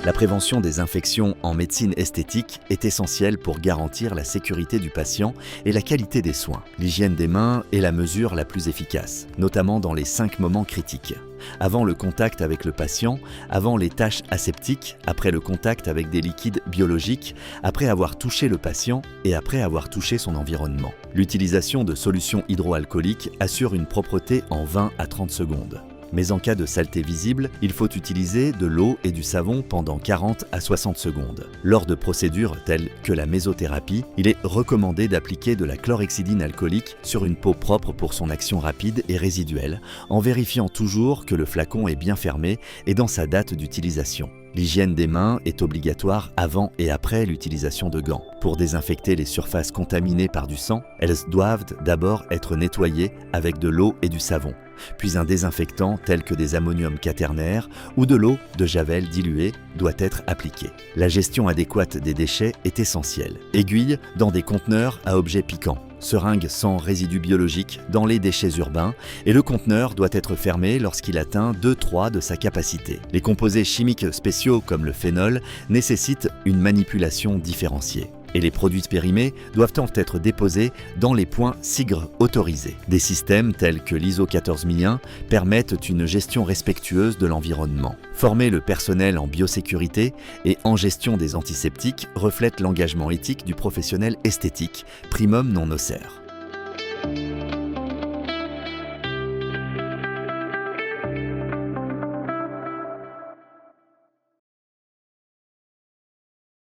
La prévention des infections en médecine esthétique est essentielle pour garantir la sécurité du patient et la qualité des soins. L'hygiène des mains est la mesure la plus efficace, notamment dans les 5 moments critiques. Avant le contact avec le patient, avant les tâches aseptiques, après le contact avec des liquides biologiques, après avoir touché le patient et après avoir touché son environnement. L'utilisation de solutions hydroalcooliques assure une propreté en 20 à 30 secondes. Mais en cas de saleté visible, il faut utiliser de l'eau et du savon pendant 40 à 60 secondes. Lors de procédures telles que la mésothérapie, il est recommandé d'appliquer de la chlorhexidine alcoolique sur une peau propre pour son action rapide et résiduelle, en vérifiant toujours que le flacon est bien fermé et dans sa date d'utilisation. L'hygiène des mains est obligatoire avant et après l'utilisation de gants. Pour désinfecter les surfaces contaminées par du sang, elles doivent d'abord être nettoyées avec de l'eau et du savon, puis un désinfectant tel que des ammoniums quaternaires ou de l'eau de javel diluée doit être appliqué. La gestion adéquate des déchets est essentielle. Aiguilles dans des conteneurs à objets piquants. Seringue sans résidus biologiques dans les déchets urbains et le conteneur doit être fermé lorsqu'il atteint 2/3 de sa capacité. Les composés chimiques spéciaux comme le phénol nécessitent une manipulation différenciée. Et les produits périmés doivent être déposés dans les points SIGRE autorisés. Des systèmes tels que l'ISO 14001 permettent une gestion respectueuse de l'environnement. Former le personnel en biosécurité et en gestion des antiseptiques reflète l'engagement éthique du professionnel esthétique, primum non nocere.